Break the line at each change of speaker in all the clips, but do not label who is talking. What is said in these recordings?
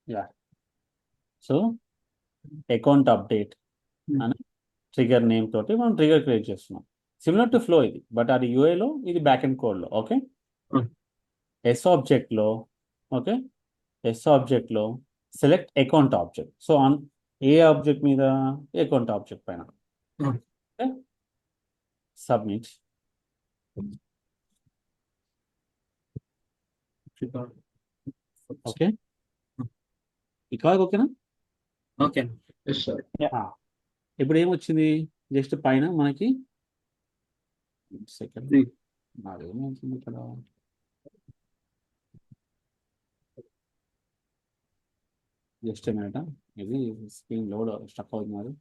Yeah. So account update and trigger name తోటి మనం trigger create చేస్తున్నాం. సిమిలర్ టు ఫ్లో ఇది, బట్ అది యూఏలో ఇది బ్యాక్ అండ్ కోడ్లో. ఓకే, ఎస్ ఆబ్జెక్ట్లో. ఓకే, ఎస్ ఆబ్జెక్ట్లో select account object. So on a object మీద, అకౌంట్ ఆబ్జెక్ట్ పైన. Okay, submit. ఓకే, ఇక్కడ ఓకేనా?
Okay sir.
ఇప్పుడు ఏమొచ్చింది? జస్ట్ పైన మనకి సెకండ్ నాదేమవుతుంది ఇక్కడ. జస్ట్ మినిట్, ఇది స్క్రీన్ లోడ్ స్టక్ అవుతున్నారు.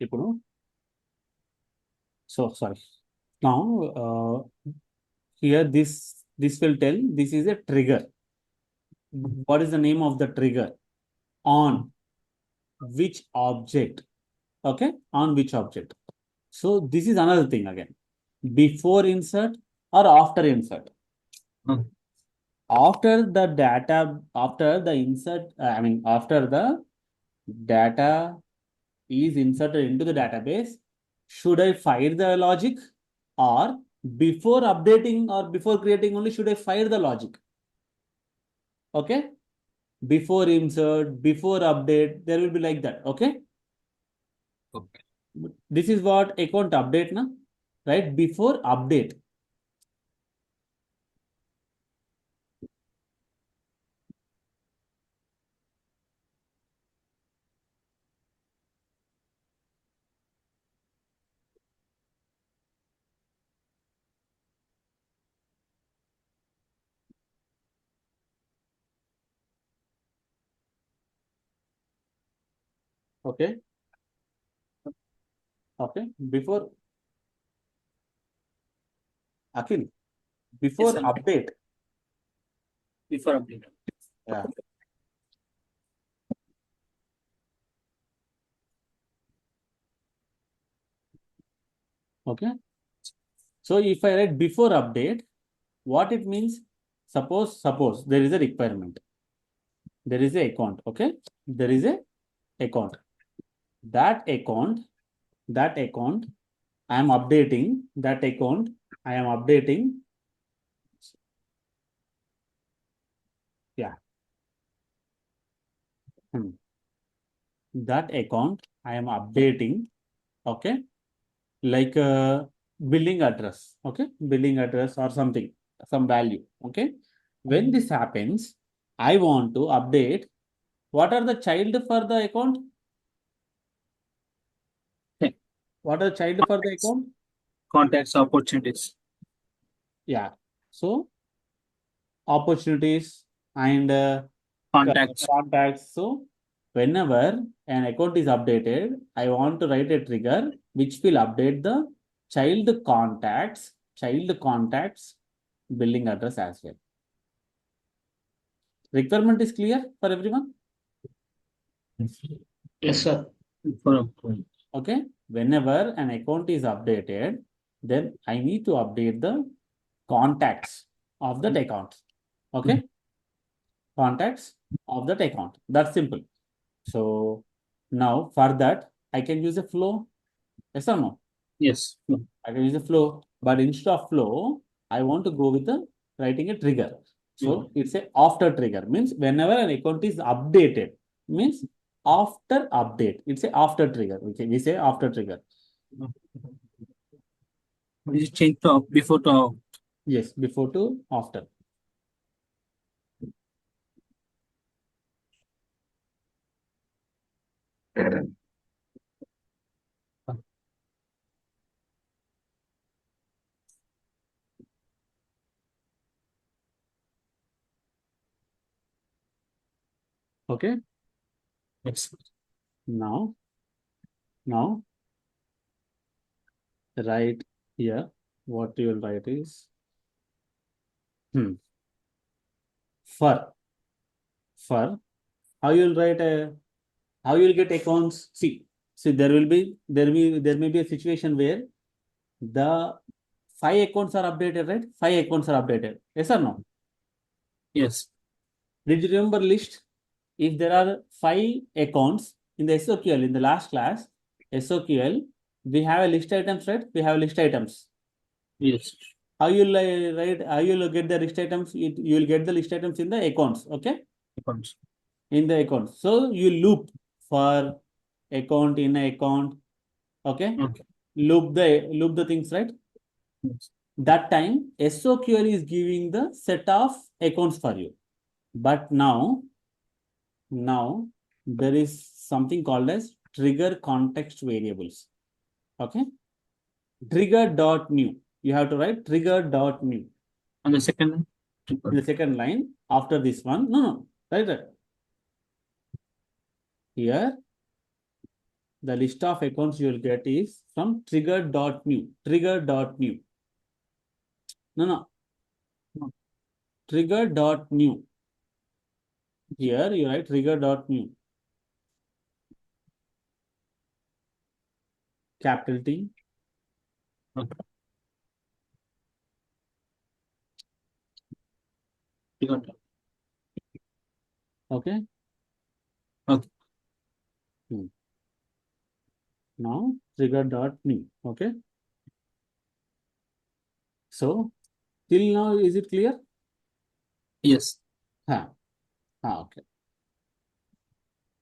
ఇప్పుడు so sorry, now here this will tell this is a trigger. What is the name of the trigger? On which object? Okay, on which object? So this is another thing again, before insert or after insert. After the data, after the insert, after the data is inserted into the database, should I fire the logic, or before updating or before creating only should I fire the logic? Okay, before insert, before update, there will be like that. Okay, this is what account update na, right? Before update. Okay, okay, before Akhil, before
Yes,
update.
before update.
Yeah. Okay, so if I write before update, what it means? Suppose there is a requirement, there is a account. Okay, there is a account, that account I am updating, that account I am updating. Yeah. That account I am updating. Okay, like billing address. Okay, billing address or something, some value. Okay, when this happens, I want to update what are the child for the account.
Okay.
What are the child for the account?
Contacts, opportunities.
Yeah, so opportunities and
Contacts.
So whenever an account is updated, I want to write a trigger which will update the child contacts billing address as well. Requirement is clear for everyone?
Yes, sir.
Okay, whenever an account is updated, then I need to update the contacts of that account. Okay, contacts of that account. That's simple. So now for that, I can use a flow. Yes or no?
Yes.
I can use a flow, but instead of flow, I want to go with the writing a trigger. So it's a after trigger, means whenever an account is updated, means after update. It's a after trigger. We say after trigger.
You change to before to.
Yes, before to after. Okay.
Yes.
Now write here. What you will write is for how you will write a, how you will get accounts. See, See, there may be a situation where the 5 accounts are updated, right? 5 accounts are updated. Yes or no?
Yes.
Did you remember list? If there are 5 accounts in the SOQL in the last class, SOQL, we have a list items, right? We have list items.
Yes.
How you'll write? How you'll get the list items? You will get the list items in the accounts. Okay,
Accounts.
in the accounts. So you loop for account in a account. Okay,
Okay.
loop the things, right?
Yes.
That time SOQL is giving the set of accounts for you. But now there is something called as trigger context variables. Okay, trigger dot new. You have to write trigger dot new
And the second line?
in the second line after this one. No, right there. Here the list of accounts you will get is from trigger dot new. Trigger dot new. No.
No.
Trigger dot new. Here you write trigger dot new. Capital T.
Okay. You got it.
Okay.
Okay.
Now trigger dot new. Okay. So till now is it clear?
Yes.
Okay.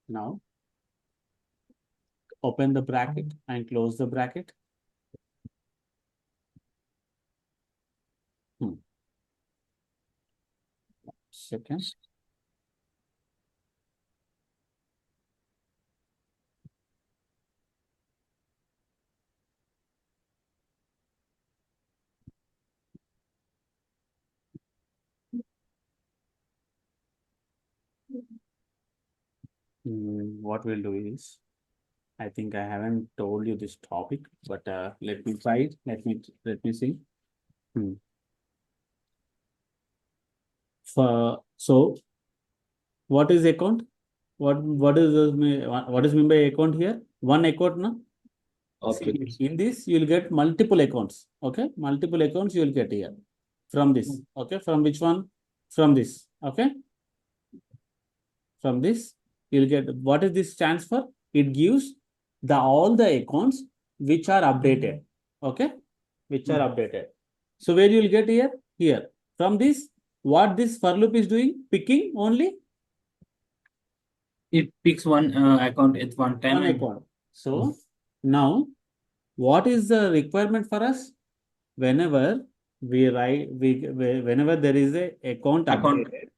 Now open the bracket and close the bracket. Second. What we'll do is, I think I haven't told you this topic, but let me try it. Let me see. So what is account? What is mean by account here? One account, no?
Okay.
See, in this you will get multiple accounts. Okay, multiple accounts you will get here from this. Okay, from which one? From this. Okay, from this you'll get what is this stands for? It gives the all the accounts which are updated. Okay, which are updated. So where you will get here? Here. From this, what this for loop is doing? Picking only
It picks one account at one time
one
and
account. So now what is the requirement for us? Whenever we write, whenever there is a account
account.
updated,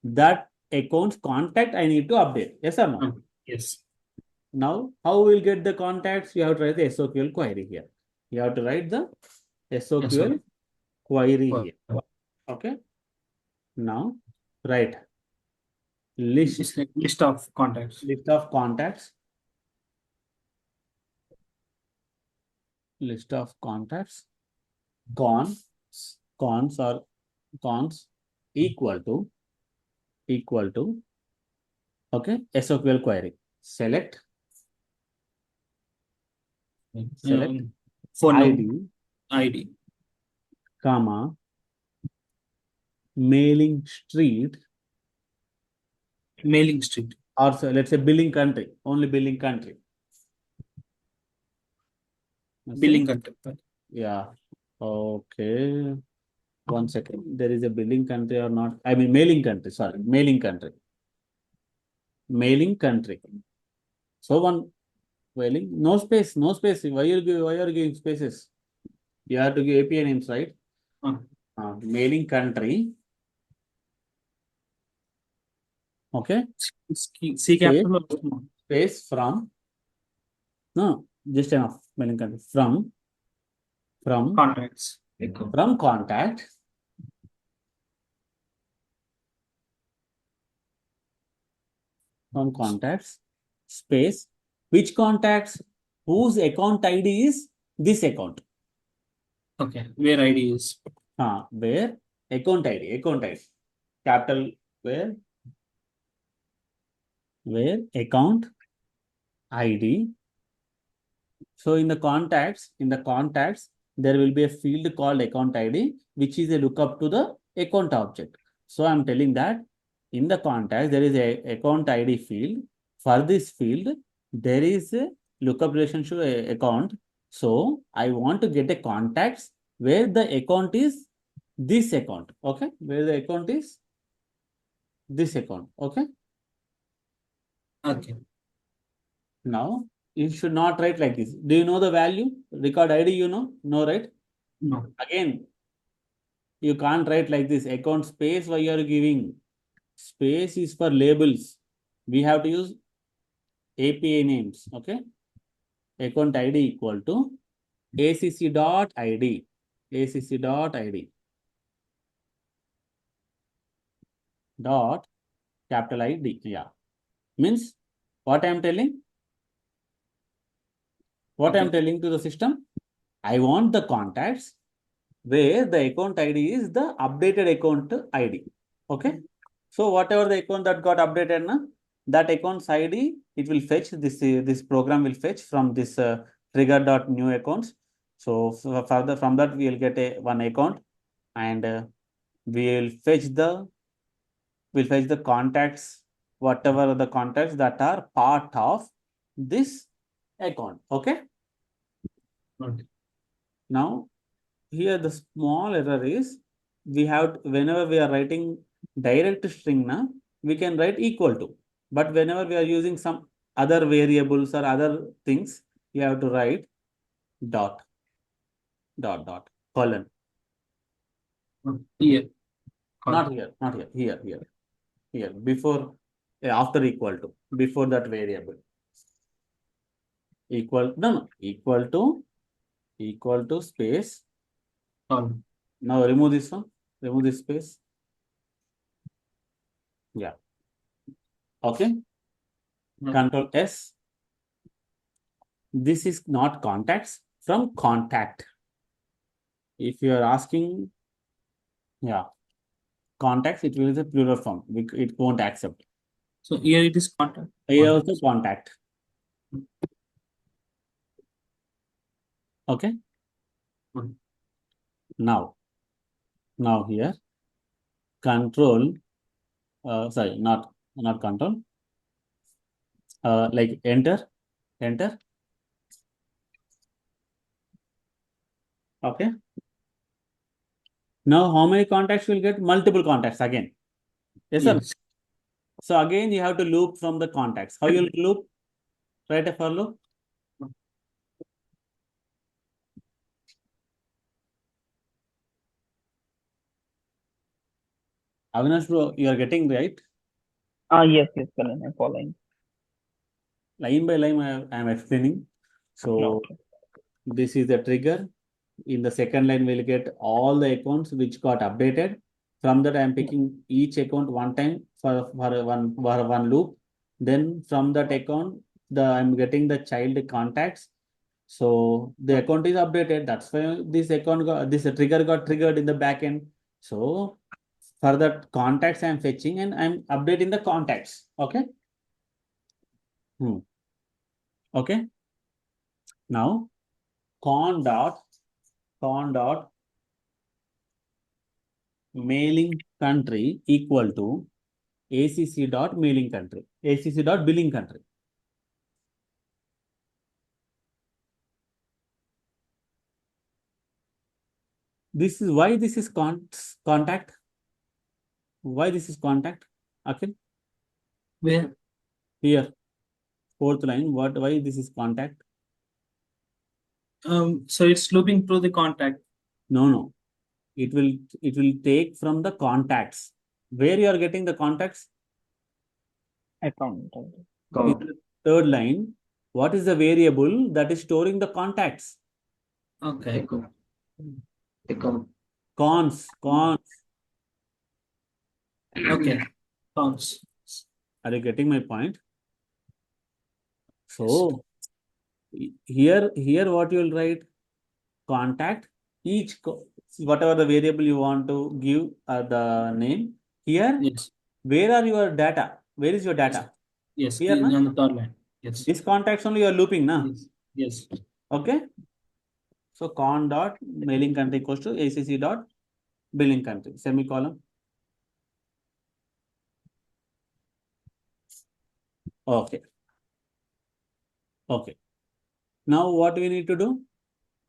that account's contact I need to update. Yes or no?
Yes.
Now, how we'll get the contacts? You have to write the SOQL query here. You have to write the SOQL query here. Okay. Now, write list
It's like list of contacts.
list of contacts. List of contacts. Cons or cons equal to okay SOQL query. Select
Phone
ID,
number, ID,
comma, mailing street,
mailing street,
or so let's say billing country, only billing country.
billing contact.
Yeah. Okay. 1 second. There is a billing country or not? I mean mailing country. Sorry, mailing country. Mailing country. So one mailing, no space, no space. Why are you giving spaces? You have to give API names, right? Mailing country. Okay.
C capital or small?
Space from. No, just enough. Mailing country from
Contacts.
from contact. From contacts, space, which contacts, whose account ID is this account.
Okay, where ID is.
Where account ID, capital where account ID So in the contacts, there will be a field called account ID, which is a lookup to the account object. So I'm telling that in the contacts, there is a account ID field. For this field, there is a lookup relationship account. So I want to get a contacts where the account is this account. Okay. Where the account is this account. Okay.
Okay.
Now you should not write like this. Do you know the value? Record ID, you know? No, right?
No.
Again, you can't write like this. Account space, why you are giving? Space is for labels. We have to use API names. Okay. Account ID equal to ACC dot ID. ACC dot ID. Dot capital ID. Yeah. Means what I am telling? What I am
Okay.
telling to the system? I want the contacts where the account ID is the updated account ID. Okay. So whatever the account that got updated, na, that account's ID, it will fetch this program will fetch from this trigger dot new accounts. So further from that we will get a one account, and we will fetch the contacts, whatever the contacts that are part of this account. Okay.
Okay.
Now here the small error is we have whenever we are writing direct string na, we can write equal to, but whenever we are using some other variables or other things, you have to write dot colon.
Here.
Not here, here before, after equal to, before that variable, equal to space.
Column.
Now remove this one, remove this space. Yeah. Okay. Control S. This is not contacts from contact. If you are asking, yeah, contacts, it will be a plural form. It won't accept.
So here it is contact.
Here also contact. Okay. Now here, control, sorry, not control, like enter. Okay. Now how many contacts will get? Multiple contacts again. Yes, sir.
Yes.
So again, you have to loop from the contacts. How you will loop? Write a for loop. Avinash bro, you are getting right.
Yes, Karan, I'm following.
Line by line, I am explaining. So
Okay.
this is the trigger. In the second line, we'll get all the accounts which got updated. From that, I am picking each account one time for one loop. Then from that account, I'm getting the child contacts. So the account is updated. That's why this trigger got triggered in the back end. So for that contacts, I'm fetching and I'm updating the contacts. Okay. Okay. Now con dot mailing country equal to ACC dot mailing country, ACC dot billing country. This is why this is contact. Why this is contact? Okay.
Where?
Here, fourth line. Why this is contact?
So it's looping through the contact.
No. It will take from the contacts. Where you are getting the contacts?
Account.
In the third line, what is the variable that is storing the contacts?
Okay. Go. Account.
Cons.
Okay. Counts.
Are you getting my point? So here what you will write? Contact whatever the variable you want to give the name. Here,
Yes.
where are your data? Where is your data?
Yes.
Here, na?
On the third line. Yes.
This contacts only you are looping, na?
Yes. Yes.
Okay. So con dot mailing country equals to ACC dot billing country, semicolon. Okay. Okay. Now what we need to do?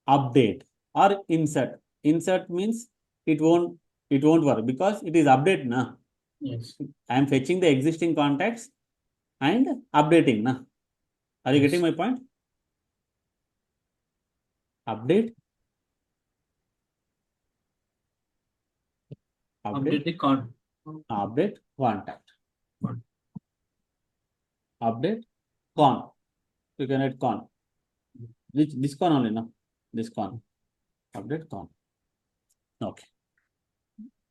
Update or insert. Insert means it won't work because it is update na.
Yes.
I am fetching the existing contacts and updating na. Are you
Yes.
getting my point? Update.
Update the con.
Update contact.
Con.
Update con. You can write con. This con only no. This con. Update con. Okay.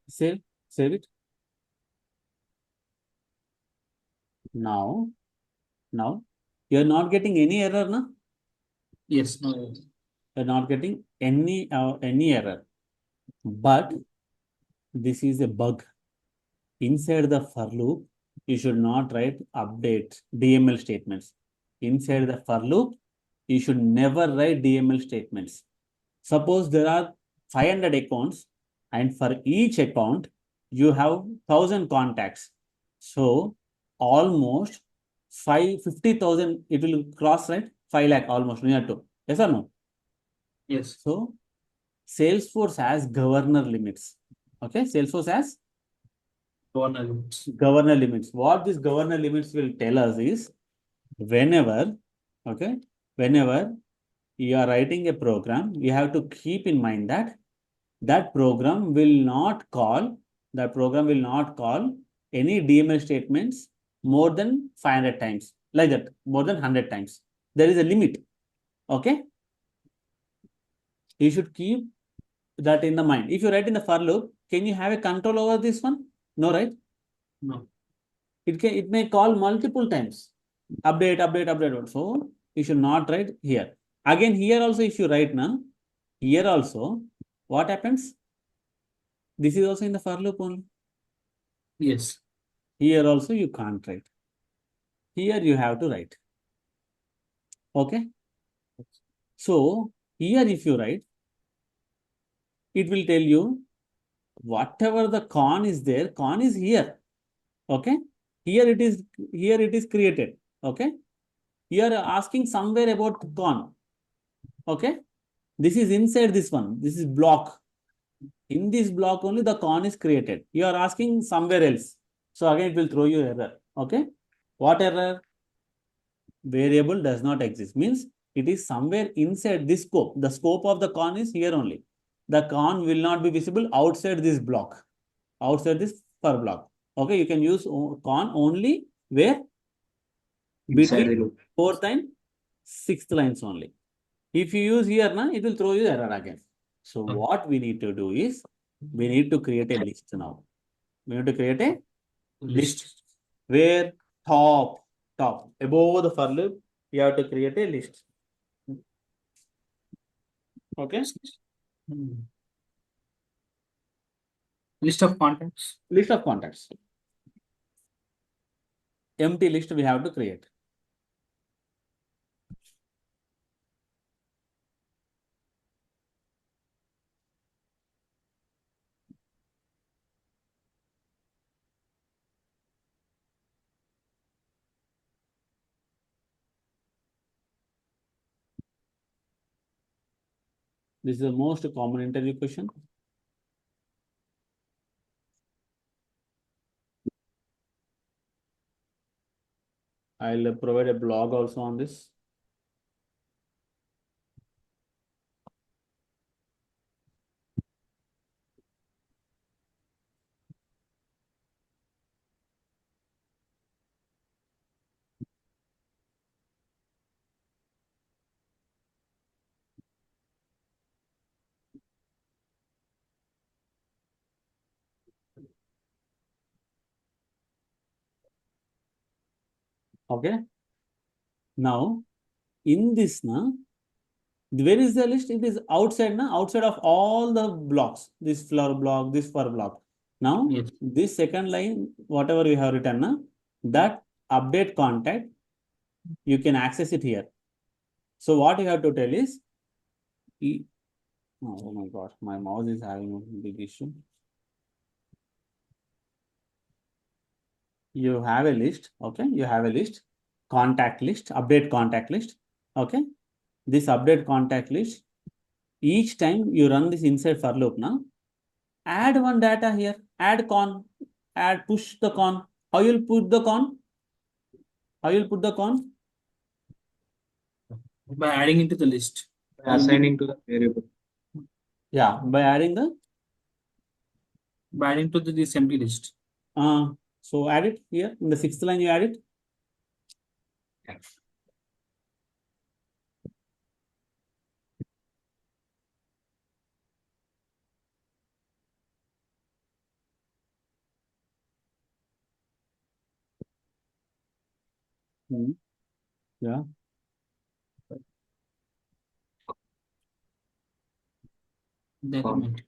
Save it. Now you're not getting any error na.
Yes. No.
You're not getting any error. But this is a bug. Inside the for loop, you should not write update DML statements. Inside the for loop, you should never write DML statements. Suppose there are 500 accounts and for each account, you have 1,000 contacts. So almost 50,000, it will cross, right? 5 lakh almost near to. Yes or no?
Yes.
So Salesforce has governor limits. Okay, Salesforce has
Governor limits.
governor limits. What these governor limits will tell us is whenever you are writing a program, you have to keep in mind that that program will not call any DML statements more than 500 times, like that, more than 100 times. There is a limit. Okay, you should keep that in the mind. If you write in the for loop, can you have a control over this one? No, right?
No.
It may call multiple times. Update. So you should not write here. Again, here also, if you write now, here also, what happens? This is also in the for loop only.
Yes.
Here also you can't write. Here you have to write. Okay. So here if you write, it will tell you whatever the con is there, con is here. Okay. Here it is created. Okay. You are asking somewhere about con. Okay. This is inside this one. This is block. In this block only the con is created. You are asking somewhere else. So again it will throw you error. Okay. What error? Variable does not exist. Means it is somewhere inside this scope. The scope of the con is here only. The con will not be visible outside this block. Outside this for block. Okay. You can use con only where? Between 4th and 6th lines only. If you use here, it will throw you error again. So what we need to do is, we need to create a list now. We need to create a list where top, above the for loop, you have to create a list. Okay.
List of contacts.
List of contacts. Empty list we have to create. This is the most common interview question. I'll provide a blog also on this. Okay. Now, in this, where is the list? It is outside, outside of all the blocks. This flower block, this for block. Now,
Yes.
this second line, whatever we have written, that update contact, you can access it here. So what you have to tell is, Oh my God, my mouse is having a big issue. You have a list, okay? You have a list, contact list, update contact list, okay? This update contact list, each time you run this inside for loop now, add one data here, add con, add push the con. How you'll put the con? How you'll put the con?
By adding into the list.
Assigning to the variable.
Yeah, by adding the
By adding to this empty list.
so add it here in the sixth line. You add it. Yeah.
The element.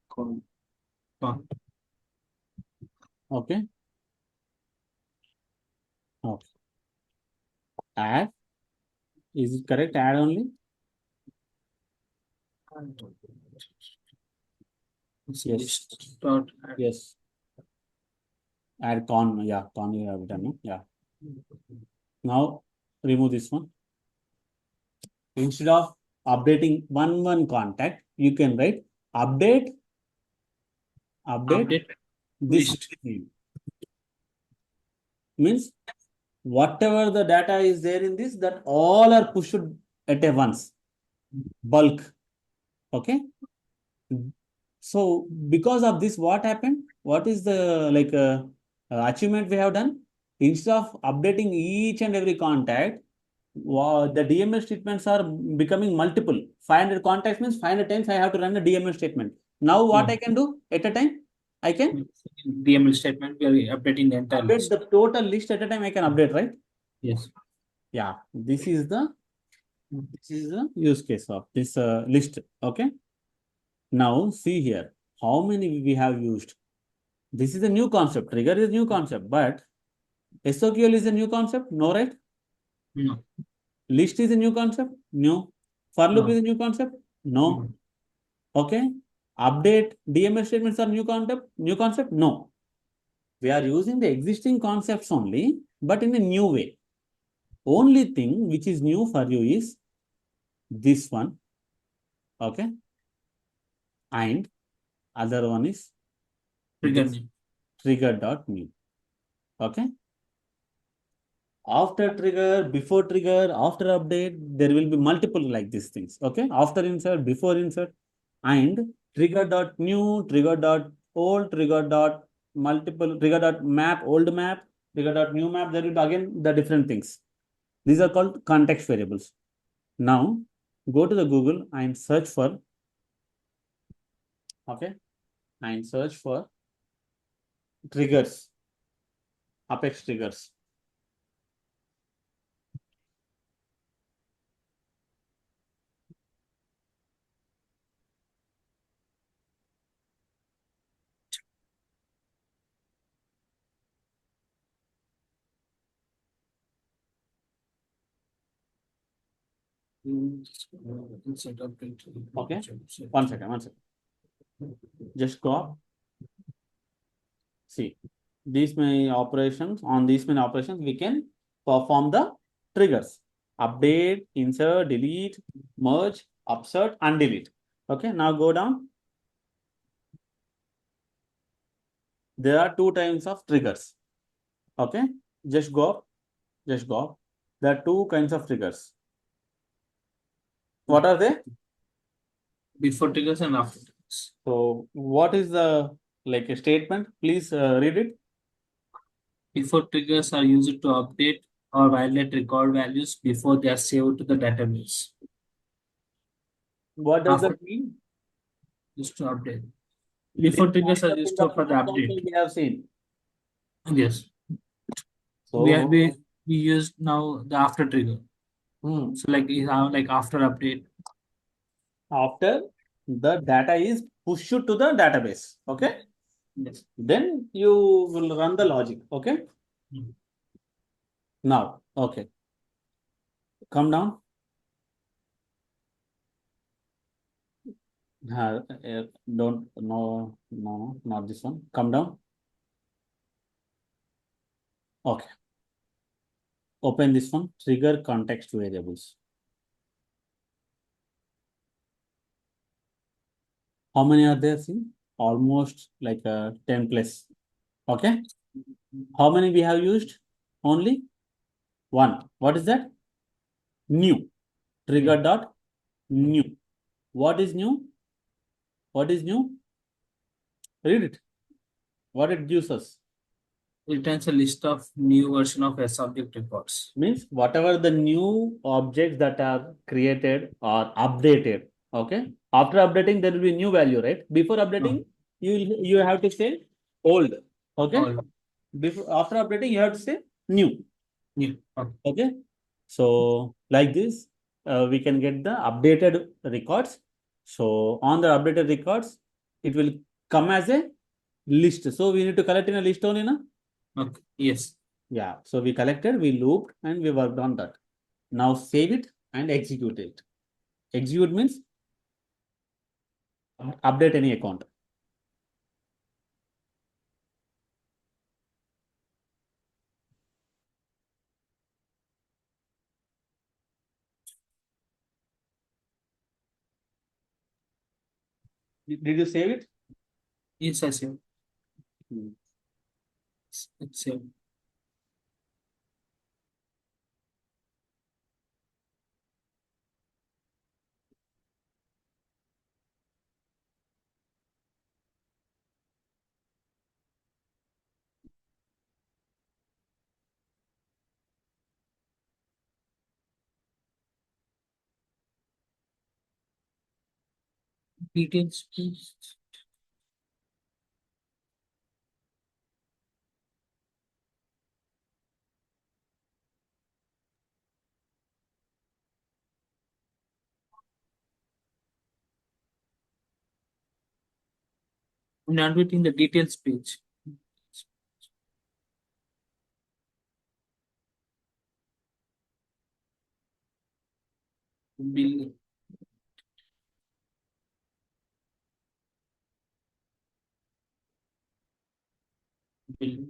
Con.
Con.
Okay. Okay. Add. Is it correct? Add only.
This
Yes.
list dot add.
Yes. Add con. Yeah, con you have done. No? Yeah. Now remove this one. Instead of updating one contact, you can write update
Update
this
list.
name. Means whatever the data is there in this, that all are pushed at a once. Bulk. Okay. So because of this, what happened? What is the achievement we have done? Instead of updating each and every contact, the DMS statements are becoming multiple. 500 contacts means 500 times I have to run a DMS statement. Now what I can do at a time? I can
DML statement, we are updating the entire
update
list.
the total list at a time. I can update, right?
Yes.
Yeah. This is the use case of this list. Okay. Now see here how many we have used. This is a new concept. Trigger is a new concept, but SOQL is a new concept. No, right?
No.
List is a new concept. No. For loop
No.
is a new concept. No.
No.
Okay. Update DMS statements are new concept. New concept. No. We are using the existing concepts only, but in a new way. Only thing which is new for you is this one. Okay. And other one is
Trigger
this
name.
trigger.new. Okay. After trigger, before trigger, after update, there will be multiple like these things. Okay. After insert, before insert, and trigger.new, trigger.old, trigger.multiple, trigger.map, old map, trigger.new map. There will be again the different things. These are called context variables. Now go to the Google and search for, okay, and search for triggers, Apex triggers.
Insert update.
Okay. One second. Just go up. See, these many operations, on these many operations, we can perform the triggers. Update, insert, delete, merge, upsert, and delete. Okay, now go down. There are two types of triggers. Okay, just go up. Just go up. There are two kinds of triggers. What are they?
Before triggers and after triggers.
So, what is the like a statement? Please read it.
Before triggers are used to update or violate record values before they are saved to the database.
What does
After
that mean?
used to update. Before triggers are used to for the update.
We have seen.
Yes.
So,
We used now the after trigger. So like after update.
after the data is pushed to the database, okay,
Yes.
then you will run the logic. Okay. Now, okay, come down. Don't, no, not this one. Come down. Okay. Open this one. Trigger context variables. How many are there? See, almost like 10 plus. Okay. How many we have used? Only one. What is that? New. Trigger dot new. What is new? What is new? Read it. What it gives us
Returns a list of new version of a subject records.
means whatever the new objects that are created or updated. Okay. After updating, there will be new value, right? Before updating, you have to say old. Okay.
All
Before after updating, you have to say new.
new. Okay.
Okay. So like this, we can get the updated records. So on the updated records, it will come as a list. So we need to collect in a list only, na?
Okay. Yes.
Yeah. So we collected, we looped, and we worked on that. Now save it and execute it. Execute means update any account. Did you save it?
Yes, I see.
Hmm.
It's same. Details, please. I'm not waiting the details page. Bill. Bill.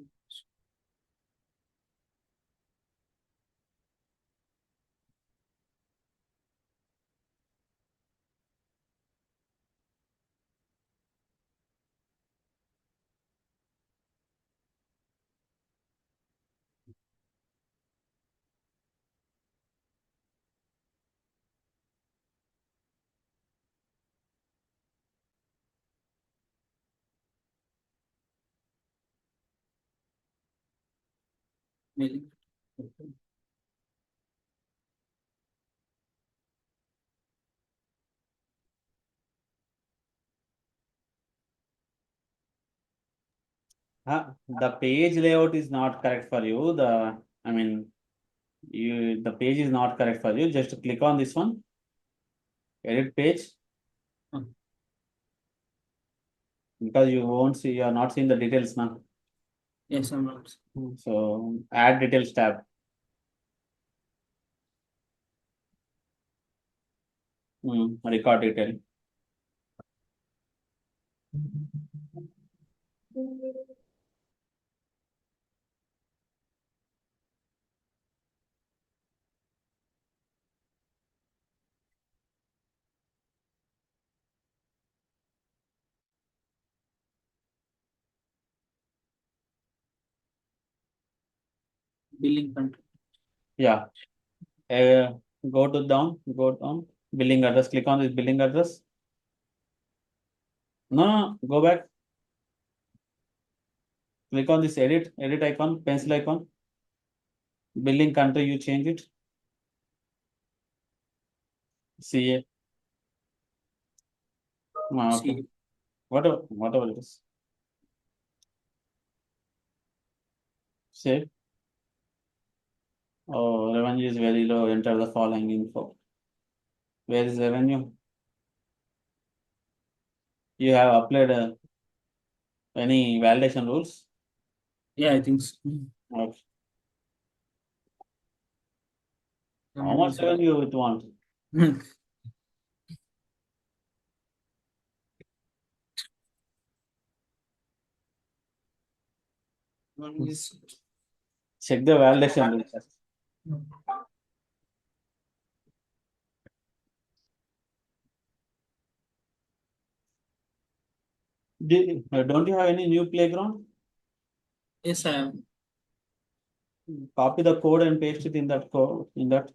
Mailing. Okay.
The page layout is not correct for you. I mean, the page is not correct for you. Just click on this one. Edit page.
Hmm.
Because you won't see, you are not seeing the details now.
Yes, I'm not.
So add details tab. Record detail.
Billing control.
Yeah. Go down. Billing address. Click on this billing address. No, go back. Click on this edit icon, pencil icon. Billing country, you change it. CA. Okay.
See.
Whatever it is. Save. Oh, revenue is very low. Enter the following info. Where is revenue? You have applied any validation rules?
Yeah, I think so.
Okay. How much revenue you would want? Check the validation. Don't you have any new playground?
Yes, I am.
Copy the code and paste it in that code. In that.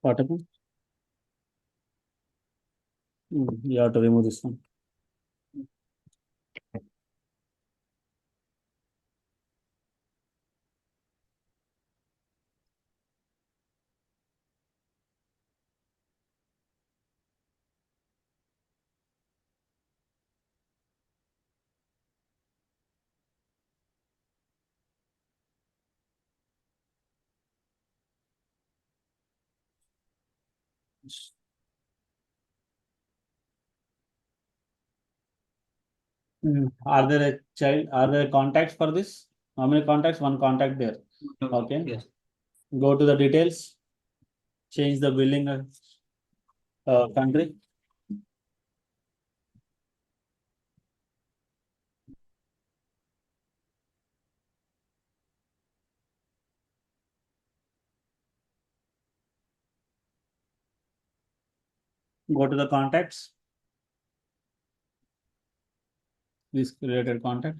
What happened? You have to remove this one. Are there a child? Are there contacts for this? How many contacts? One contact there. Okay.
Yes.
Go to the details. Change the billing country. Go to the contacts. This related contact.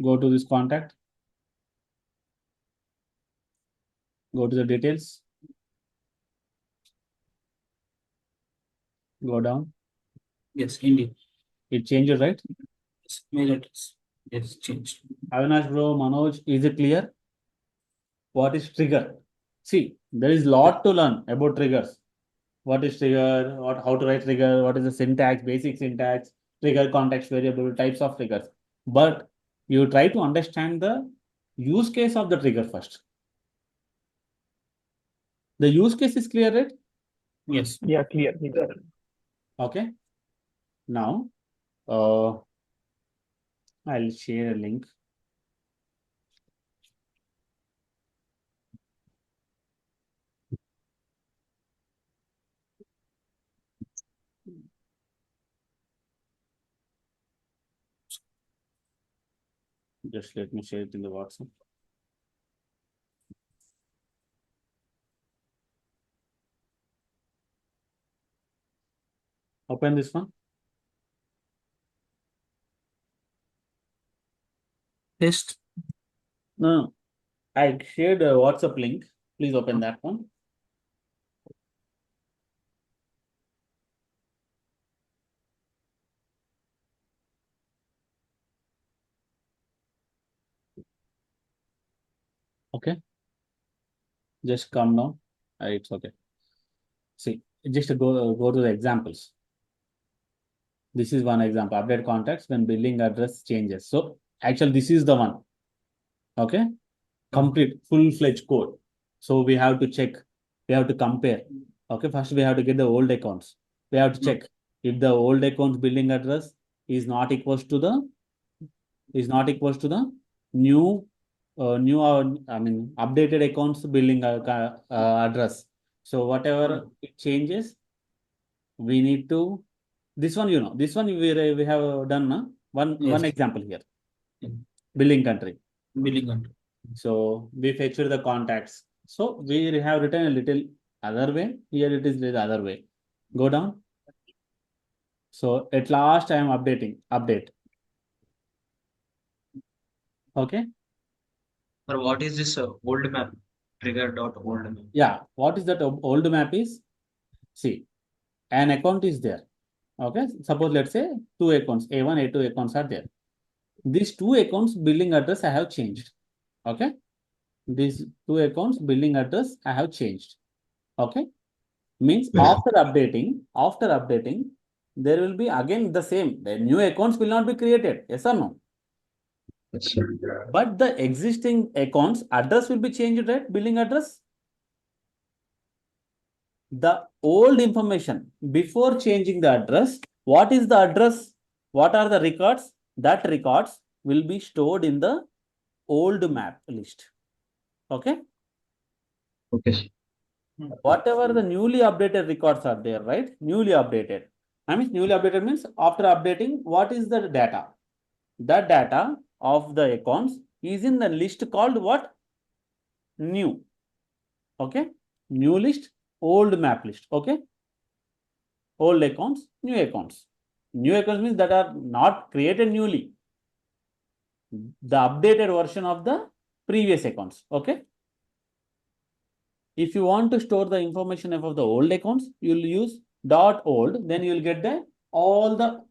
Go to this contact. Go to the details. Go down.
Yes, indeed.
It changes, right?
Yes, mail address. Yes, changed.
Avinash bro, Manoj, is it clear? What is trigger? See, there is lot to learn about triggers. What is trigger? How to write trigger? What is the syntax? Basic syntax, trigger, context variable, types of triggers. But you try to understand the use case of the trigger first. The use case is clear, right?
Yes.
Yeah, clear.
Okay. Now, I'll share a link. Just let me share it in the WhatsApp. Open this one.
Test.
No, I shared a WhatsApp link. Please open that one. Okay. Just come down. It's okay. See, just go to the examples. This is one example. Update contacts when billing address changes. So actually, this is the one. Okay. Complete full-fledged code. So we have to check. We have to compare. Okay. First, we have to get the old accounts. We have to check if the old account's billing address is not equals to the new updated accounts billing address. So whatever it changes, we need to this one this one we have done one
Yes.
example here.
Yeah.
Billing country.
Billing country.
So we fetched the contacts. So we have written a little other way. Here it is the other way. Go down. So at last I am update. Okay.
Sir, what is this old map? Trigger dot old map.
Yeah. What is that old map is? See, an account is there. Okay. Suppose let's say two accounts, A1, A2 accounts are there. These two accounts billing address I have changed. Okay. These two accounts billing address I have changed. Okay. Means after updating, there will be again the same. The new accounts will not be created. Yes or no?
Yes, sir.
But the existing accounts address will be changed, right? Billing address. The old information before changing the address, what is the address? What are the records? That records will be stored in the old map list. Okay.
Okay, sir.
Whatever the newly updated records are there, right? Newly updated. I mean, newly updated means after updating, what is the data? That data of the accounts is in the list called what? New. Okay. New list, old map list. Okay. Old accounts, new accounts. New accounts means that are not created newly. The updated version of the previous accounts. Okay. If you want to store the information of the old accounts, you'll use dot old, then you'll get the all the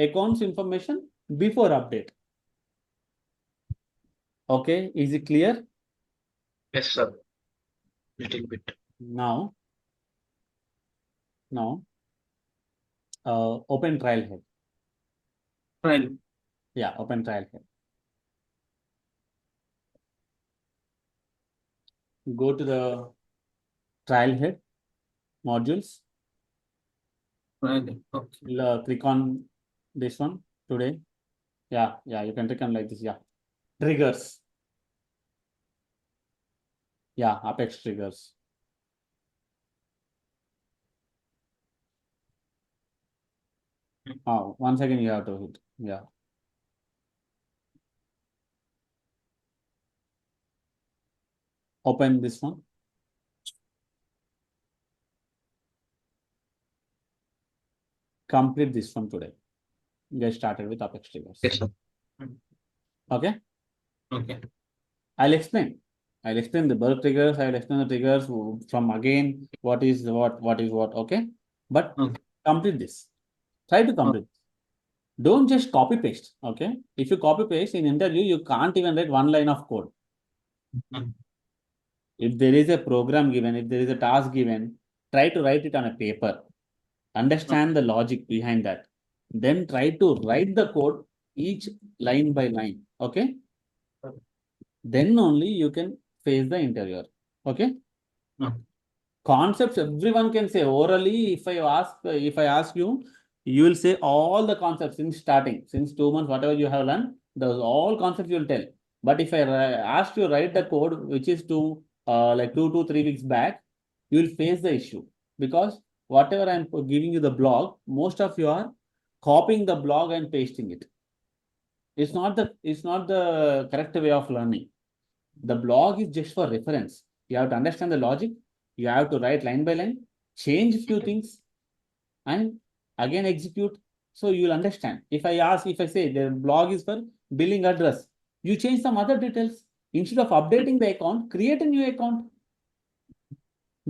accounts information before update. Okay, is it clear?
Yes, sir. Little bit.
Now, open trial head.
Trial.
Yeah, open trial head. Go to the trial head modules.
Trial. Okay.
Click on this one today. Yeah, you can click on like this. Yeah, triggers. Yeah, Apex triggers. Oh, once again you have to hit. Yeah. Open this one. Complete this one today. Get started with Apex triggers.
Yes, sir.
Okay.
Okay.
I'll explain. I'll explain the bulk triggers. I'll explain the triggers from again. What is what. Okay. But
Okay.
complete this. Try to complete. Don't just copy paste. Okay. If you copy paste in interview, you can't even write one line of code. If there is a program given, if there is a task given, try to write it on a paper. Understand the logic behind that. Then try to write the code each line by line. Okay. Then only you can face the interviewer. Okay. Concepts everyone can say orally. If I ask you, you will say all the concepts in starting, since 2 months, whatever you have learned, those all concepts you will tell. But if I ask you write the code, which is like 2 to 3 weeks back, you will face the issue, because whatever I'm giving you the blog, most of you are copying the blog and pasting it. It's not the correct way of learning. The blog is just for reference. You have to understand the logic. You have to write line by line, change few things, and again execute. So you will understand. If I say the blog is for billing address, you change some other details. Instead of updating the account, create a new account.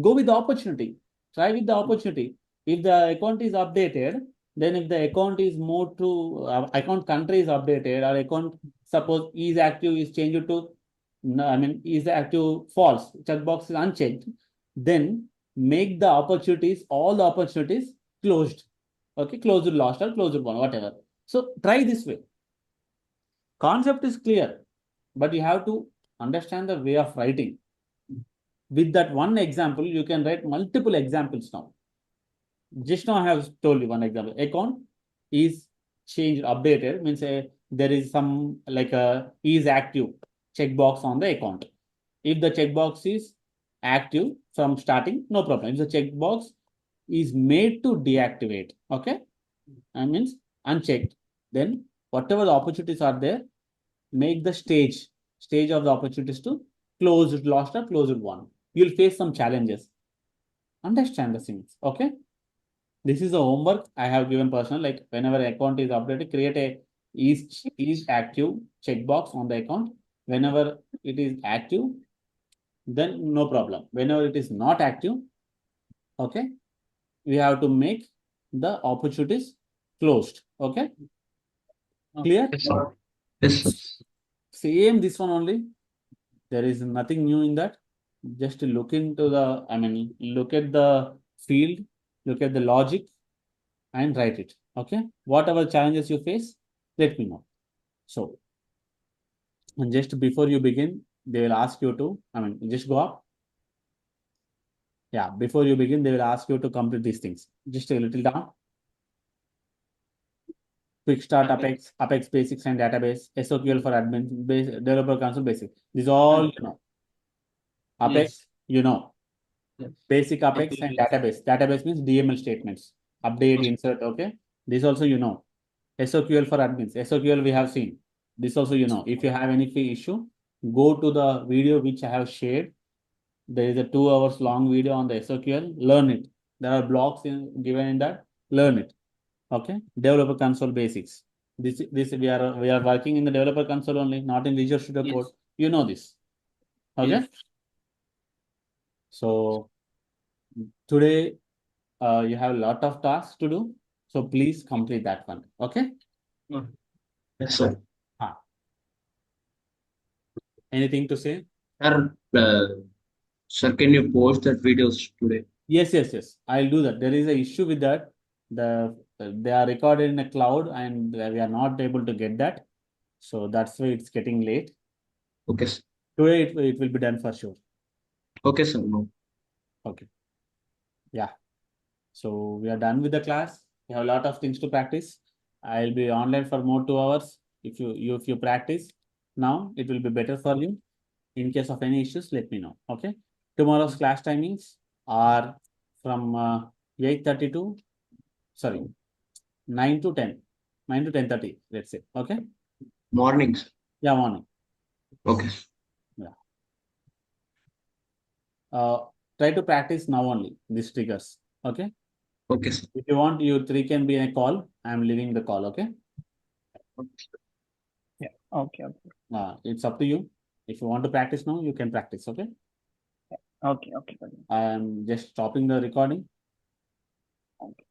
Go with the opportunity. Try with the opportunity. If the account is updated, then if the account is moved to account country is updated, or account suppose is active is changed to no, I mean is active false, checkbox is unchecked, then make the opportunities, all the opportunities closed. Okay, closed lost or closed one, whatever. So try this way. Concept is clear, but you have to understand the way of writing. With that one example, you can write multiple examples now. Just now I have told you one example. Account is changed, updated, means there is some like a is active checkbox on the account. If the checkbox is active from starting, no problem. If the checkbox is made to deactivate, okay, I means unchecked, then whatever the opportunities are there, make the stage of the opportunities to closed, lost, or closed one. You'll face some challenges. Understand the things, okay? This is the homework I have given personal. Like whenever account is updated, create a is active checkbox on the account. Whenever it is active, then no problem. Whenever it is not active, okay, we have to make the opportunities closed. Okay, clear?
Yes, sir. Yes, sir.
Same this one only. There is nothing new in that. Just look into the, look at the field, look at the logic and write it. Okay. Whatever challenges you face, let me know. So, and just before you begin, they will ask you to, just go up. Yeah, before you begin, they will ask you to complete these things. Just a little down. Quick start, Apex basics and database, SOQL for admin, developer console basic. These all you know. Apex, you know.
Yes.
Basic Apex and database. Database means DML statements. Update, insert, okay. This also you know. SOQL for admins. SOQL we have seen. This also you know. If you have any issue, go to the video which I have shared. There is a 2 hours long video on the SOQL. Learn it. There are blocks given in that. Learn it. Okay. Developer console basics. This we are working in the developer console only, not in Visual Studio Code. You know this. Okay.
Yes.
So today you have a lot of tasks to do. So please complete that one. Okay.
Yes, sir.
Anything to say?
Sir, can you post that videos today?
Yes. I'll do that. There is an issue with that. They are recorded in a cloud and we are not able to get that. So that's why it's getting late.
Okay, sir.
Today it will be done for sure.
Okay, sir. No.
Okay. Yeah. So we are done with the class. We have a lot of things to practice. I'll be online for more 2 hours. If you practice now, it will be better for you. In case of any issues, let me know. Okay. Tomorrow's class timings are from 8:30 to 9 to 10. 9 to 10:30, let's say. Okay.
Mornings.
Yeah, morning.
Okay.
Try to practice now only these triggers. Okay.
Okay, sir.
If you want, you three can be in a call. I'm leaving the call. Okay.
Yeah. Okay.
It's up to you. If you want to practice now, you can practice. Okay.
Okay.
I'm just stopping the recording.
Okay.